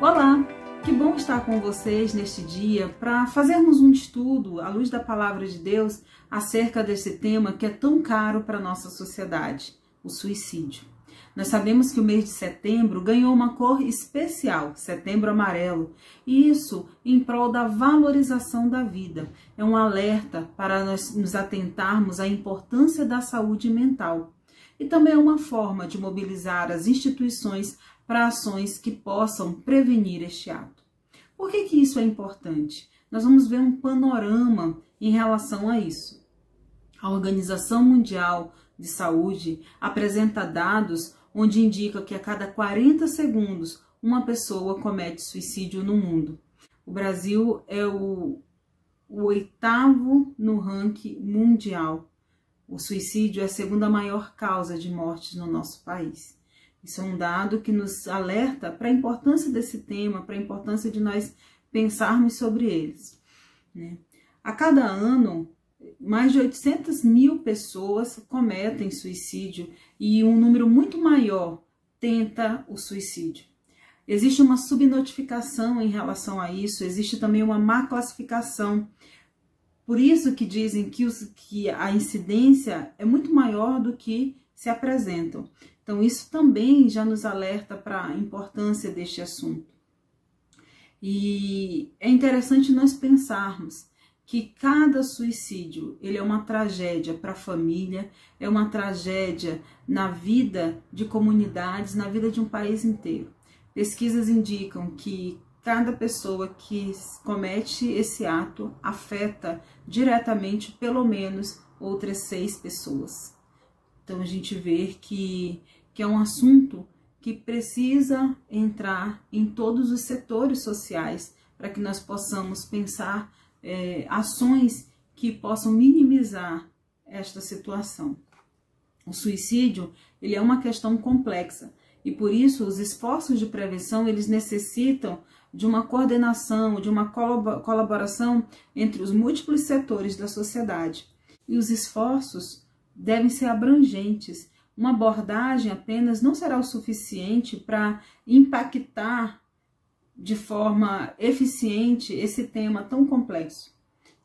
Olá, que bom estar com vocês neste dia para fazermos um estudo à luz da Palavra de Deus acerca desse tema que é tão caro para a nossa sociedade, o suicídio. Nós sabemos que o mês de setembro ganhou uma cor especial, Setembro Amarelo, e isso em prol da valorização da vida. É um alerta para nós nos atentarmos à importância da saúde mental. E também é uma forma de mobilizar as instituições para ações que possam prevenir este ato. Por que isso é importante? Nós vamos ver um panorama em relação a isso. A Organização Mundial de Saúde apresenta dados onde indica que a cada 40 segundos uma pessoa comete suicídio no mundo. O Brasil é o 8º no ranking mundial. O suicídio é a segunda maior causa de mortes no nosso país. Isso é um dado que nos alerta para a importância desse tema, para a importância de nós pensarmos sobre eles, né? A cada ano, mais de 800 mil pessoas cometem suicídio e um número muito maior tenta o suicídio. Existe uma subnotificação em relação a isso, existe também uma má classificação. Por isso que dizem que a incidência é muito maior do que se apresentam. Então, isso também já nos alerta para a importância deste assunto. E é interessante nós pensarmos que cada suicídio ele é uma tragédia para a família, é uma tragédia na vida de comunidades, na vida de um país inteiro. Pesquisas indicam que cada pessoa que comete esse ato afeta diretamente pelo menos outras 6 pessoas. Então a gente vê que é um assunto que precisa entrar em todos os setores sociais para que nós possamos pensar ações que possam minimizar esta situação. O suicídio ele é uma questão complexa e por isso os esforços de prevenção eles necessitam de uma coordenação, de uma colaboração entre os múltiplos setores da sociedade. E os esforços devem ser abrangentes. Uma abordagem apenas não será o suficiente para impactar de forma eficiente esse tema tão complexo.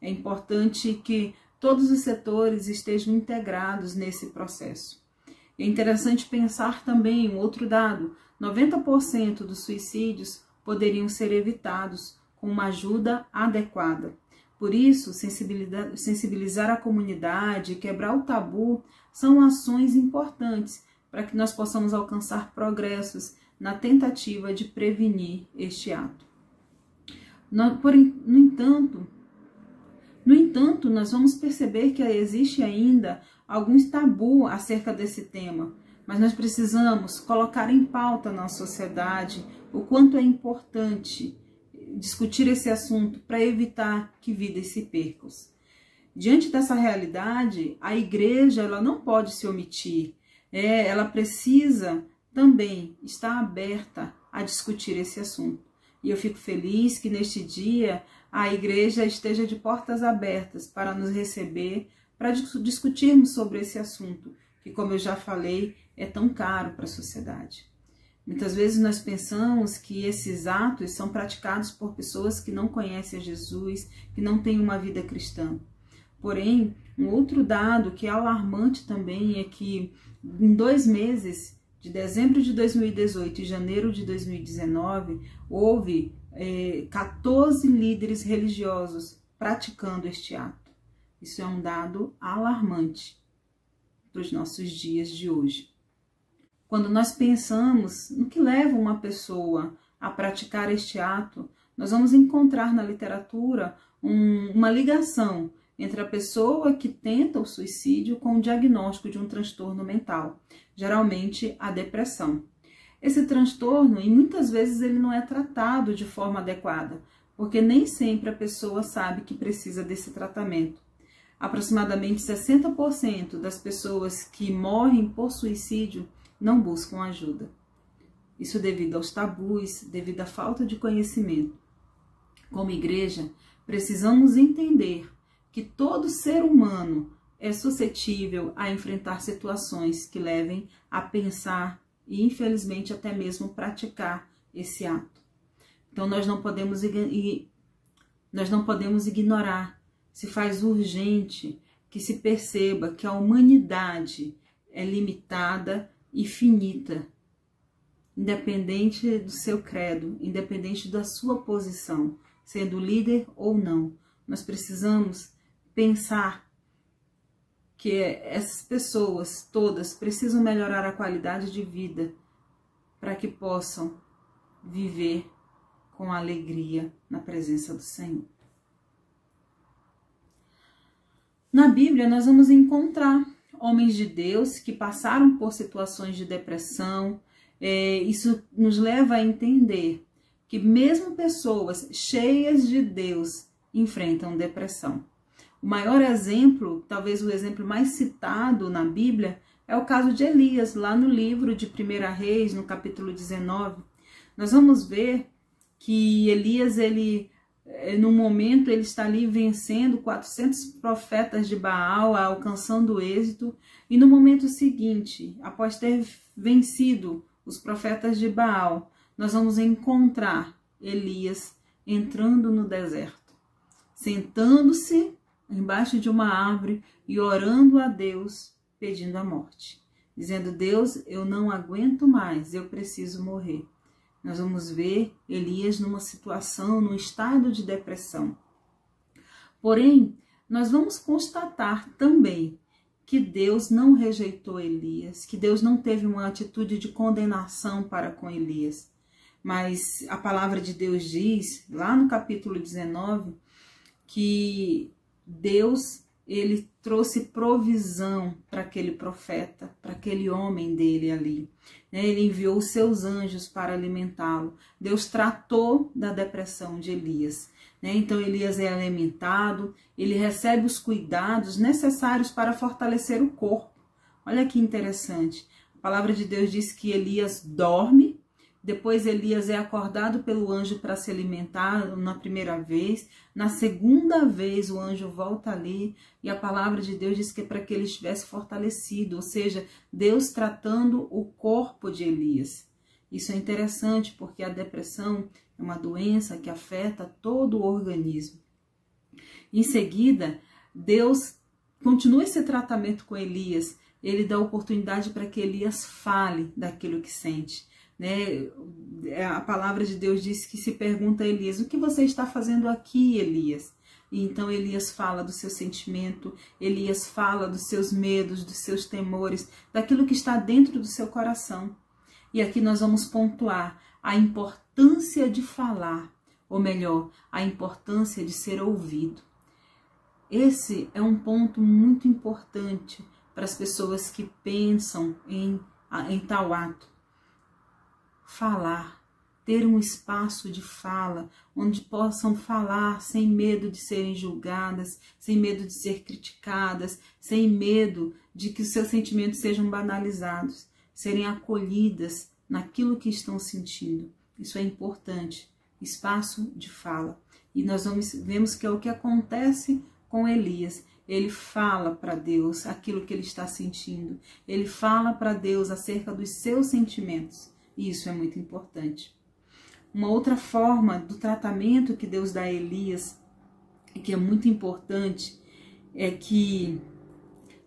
É importante que todos os setores estejam integrados nesse processo. É interessante pensar também um outro dado: 90% dos suicídios poderiam ser evitados com uma ajuda adequada. Por isso, sensibilizar a comunidade, quebrar o tabu, são ações importantes para que nós possamos alcançar progressos na tentativa de prevenir este ato. No entanto, nós vamos perceber que existe ainda alguns tabus acerca desse tema, mas nós precisamos colocar em pauta na sociedade o quanto é importante discutir esse assunto para evitar que vidas se percam. Diante dessa realidade, a igreja ela não pode se omitir, ela precisa também estar aberta a discutir esse assunto. E eu fico feliz que neste dia a igreja esteja de portas abertas para nos receber, para discutirmos sobre esse assunto, que, como eu já falei, é tão caro para a sociedade. Muitas vezes nós pensamos que esses atos são praticados por pessoas que não conhecem a Jesus, que não têm uma vida cristã. Porém, um outro dado que é alarmante também é que em 2 meses, de dezembro de 2018 e janeiro de 2019, houve 14 líderes religiosos praticando este ato. Isso é um dado alarmante para os nossos dias de hoje. Quando nós pensamos no que leva uma pessoa a praticar este ato, nós vamos encontrar na literatura uma ligação entre a pessoa que tenta o suicídio com o diagnóstico de um transtorno mental, geralmente a depressão. Esse transtorno, e muitas vezes ele não é tratado de forma adequada, porque nem sempre a pessoa sabe que precisa desse tratamento. Aproximadamente 60% das pessoas que morrem por suicídio não buscam ajuda. Isso devido aos tabus, devido à falta de conhecimento. Como igreja, precisamos entender que todo ser humano é suscetível a enfrentar situações que levem a pensar e, infelizmente, até mesmo praticar esse ato. Então nós não podemos ignorar. Se faz urgente que se perceba que a humanidade é limitada e finita, independente do seu credo, independente da sua posição, sendo líder ou não. Nós precisamos pensar que essas pessoas todas precisam melhorar a qualidade de vida para que possam viver com alegria na presença do Senhor. Na Bíblia nós vamos encontrar homens de Deus que passaram por situações de depressão. Isso nos leva a entender que mesmo pessoas cheias de Deus enfrentam depressão. O maior exemplo, talvez o exemplo mais citado na Bíblia, é o caso de Elias, lá no livro de 1 Reis, no capítulo 19. Nós vamos ver que Elias, no momento, ele está ali vencendo 400 profetas de Baal, alcançando êxito. E no momento seguinte, após ter vencido os profetas de Baal, nós vamos encontrar Elias entrando no deserto, sentando-se embaixo de uma árvore e orando a Deus, pedindo a morte, dizendo: Deus, eu não aguento mais, eu preciso morrer. Nós vamos ver Elias numa situação, num estado de depressão. Porém, nós vamos constatar também que Deus não rejeitou Elias, que Deus não teve uma atitude de condenação para com Elias. Mas a palavra de Deus diz, lá no capítulo 19, que Deus, ele trouxe provisão para aquele profeta, para aquele homem dele ali. Ele enviou os seus anjos para alimentá-lo. Deus tratou da depressão de Elias. Então Elias é alimentado, ele recebe os cuidados necessários para fortalecer o corpo. Olha que interessante. A palavra de Deus diz que Elias dorme. Depois Elias é acordado pelo anjo para se alimentar na primeira vez. Na segunda vez o anjo volta ali e a palavra de Deus diz que é para que ele estivesse fortalecido. Ou seja, Deus tratando o corpo de Elias. Isso é interessante porque a depressão é uma doença que afeta todo o organismo. Em seguida, Deus continua esse tratamento com Elias. Ele dá oportunidade para que Elias fale daquilo que sente. A palavra de Deus diz que se pergunta a Elias: o que você está fazendo aqui, Elias? E então Elias fala do seu sentimento, Elias fala dos seus medos, dos seus temores, daquilo que está dentro do seu coração. E aqui nós vamos pontuar a importância de falar, ou melhor, a importância de ser ouvido. Esse é um ponto muito importante para as pessoas que pensam em tal ato. Falar, ter um espaço de fala, onde possam falar sem medo de serem julgadas, sem medo de ser criticadas, sem medo de que os seus sentimentos sejam banalizados, serem acolhidas naquilo que estão sentindo. Isso é importante, espaço de fala. E nós vemos que é o que acontece com Elias. Ele fala para Deus aquilo que ele está sentindo, ele fala para Deus acerca dos seus sentimentos. E isso é muito importante. Uma outra forma do tratamento que Deus dá a Elias, e que é muito importante, é que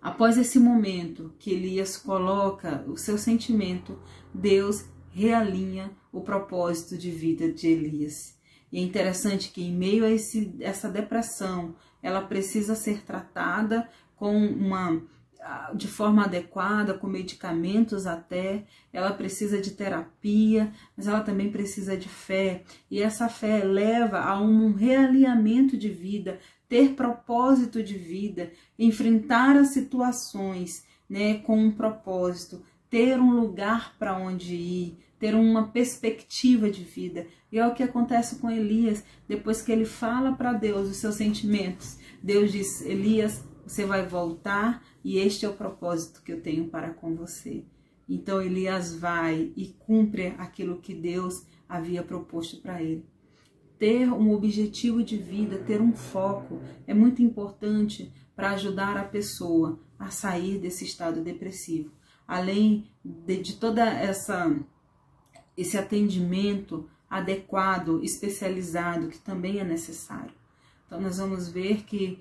após esse momento que Elias coloca o seu sentimento, Deus realinha o propósito de vida de Elias. E é interessante que em meio a essa depressão, ela precisa ser tratada de forma adequada, com medicamentos até, ela precisa de terapia, mas ela também precisa de fé. E essa fé leva a um realinhamento de vida, ter propósito de vida, enfrentar as situações, com um propósito, ter um lugar para onde ir, ter uma perspectiva de vida. E é o que acontece com Elias, depois que ele fala para Deus os seus sentimentos. Deus diz: Elias, você vai voltar e este é o propósito que eu tenho para com você. Então Elias vai e cumpre aquilo que Deus havia proposto para ele. Ter um objetivo de vida, ter um foco, é muito importante para ajudar a pessoa a sair desse estado depressivo. Além de toda esse atendimento adequado, especializado, que também é necessário. Então nós vamos ver que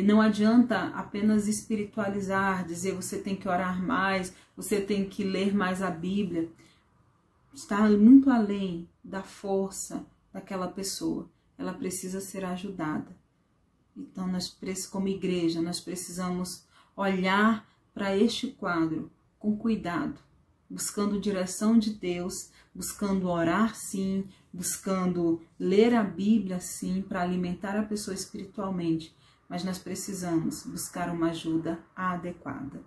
não adianta apenas espiritualizar, dizer você tem que orar mais, você tem que ler mais a Bíblia. Está muito além da força daquela pessoa. Ela precisa ser ajudada. Então nós, como igreja, nós precisamos olhar para este quadro com cuidado, buscando direção de Deus, buscando orar sim, buscando ler a Bíblia sim, para alimentar a pessoa espiritualmente, mas nós precisamos buscar uma ajuda adequada.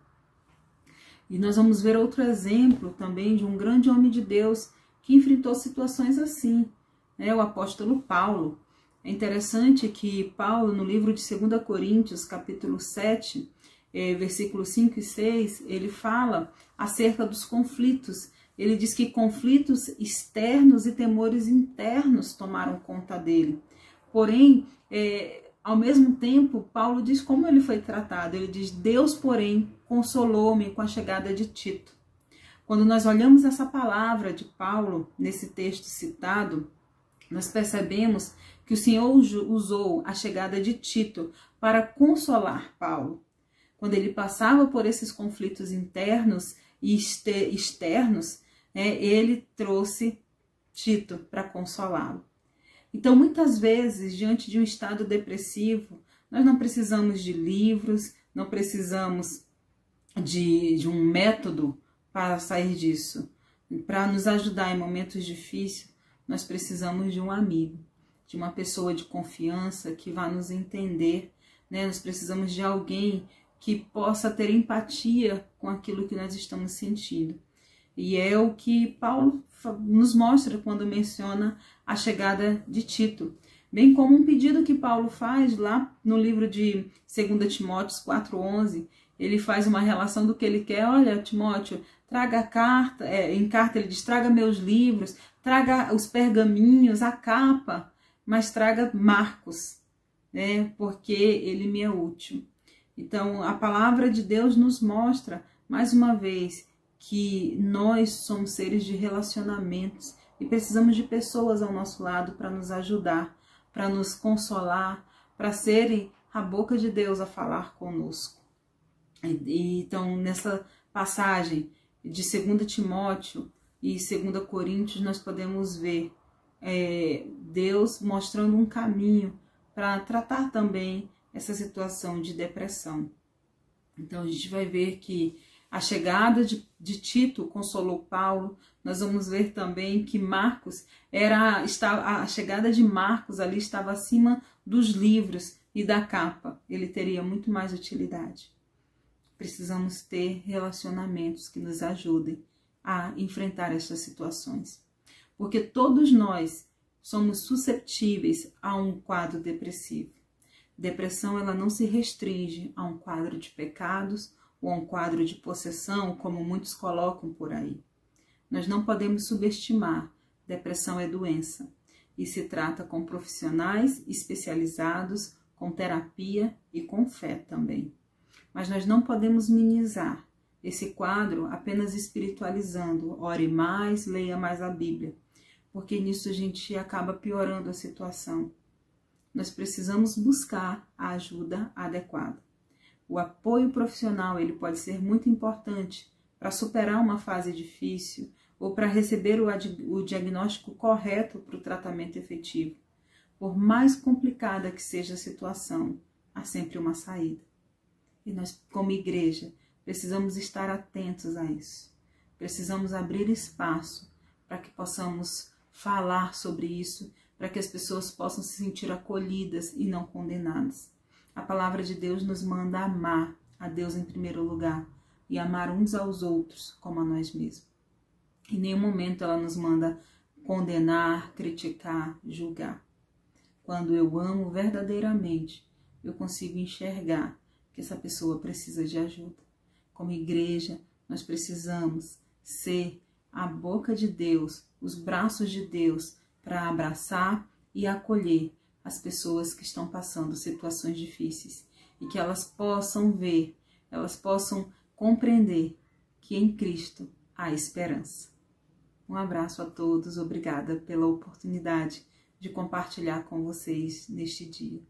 E nós vamos ver outro exemplo também de um grande homem de Deus que enfrentou situações assim, o apóstolo Paulo. É interessante que Paulo, no livro de 2 Coríntios, capítulo 7, versículos 5 e 6, ele fala acerca dos conflitos. Ele diz que conflitos externos e temores internos tomaram conta dele. Porém, ao mesmo tempo, Paulo diz como ele foi tratado. Ele diz, Deus, porém, consolou-me com a chegada de Tito. Quando nós olhamos essa palavra de Paulo, nesse texto citado, nós percebemos que o Senhor usou a chegada de Tito para consolar Paulo. Quando ele passava por esses conflitos internos e externos, ele trouxe Tito para consolá-lo. Então, muitas vezes, diante de um estado depressivo, nós não precisamos de livros, não precisamos de um método para sair disso. Para nos ajudar em momentos difíceis, nós precisamos de um amigo, de uma pessoa de confiança que vá nos entender, Nós precisamos de alguém que possa ter empatia com aquilo que nós estamos sentindo. E é o que Paulo nos mostra quando menciona a chegada de Tito. Bem como um pedido que Paulo faz lá no livro de 2 Timóteo 4,11, ele faz uma relação do que ele quer. Olha, Timóteo, traga a carta, em carta ele diz, traga meus livros, traga os pergaminhos, a capa, mas traga Marcos, porque ele me é útil. Então, a palavra de Deus nos mostra, mais uma vez, que nós somos seres de relacionamentos e precisamos de pessoas ao nosso lado para nos ajudar, para nos consolar, para serem a boca de Deus a falar conosco. Então, nessa passagem de 2 Timóteo e 2 Coríntios, nós podemos ver Deus mostrando um caminho para tratar também essa situação de depressão. Então, a gente vai ver que a chegada de Tito consolou Paulo. Nós vamos ver também que a chegada de Marcos ali estava acima dos livros e da capa. Ele teria muito mais utilidade. Precisamos ter relacionamentos que nos ajudem a enfrentar essas situações. Porque todos nós somos susceptíveis a um quadro depressivo. Depressão, ela não se restringe a um quadro de pecados ou a um quadro de possessão, como muitos colocam por aí. Nós não podemos subestimar. Depressão é doença e se trata com profissionais especializados, com terapia e com fé também. Mas nós não podemos minimizar esse quadro apenas espiritualizando. Ore mais, leia mais a Bíblia, porque nisso a gente acaba piorando a situação. Nós precisamos buscar a ajuda adequada. O apoio profissional ele pode ser muito importante para superar uma fase difícil ou para receber o diagnóstico correto para o tratamento efetivo. Por mais complicada que seja a situação, há sempre uma saída. E nós, como igreja, precisamos estar atentos a isso. Precisamos abrir espaço para que possamos falar sobre isso, para que as pessoas possam se sentir acolhidas e não condenadas. A palavra de Deus nos manda amar a Deus em primeiro lugar e amar uns aos outros como a nós mesmos. Em nenhum momento ela nos manda condenar, criticar, julgar. Quando eu amo verdadeiramente, eu consigo enxergar que essa pessoa precisa de ajuda. Como igreja, nós precisamos ser a boca de Deus, os braços de Deus, para abraçar e acolher as pessoas que estão passando situações difíceis e que elas possam ver, elas possam compreender que em Cristo há esperança. Um abraço a todos, obrigada pela oportunidade de compartilhar com vocês neste dia.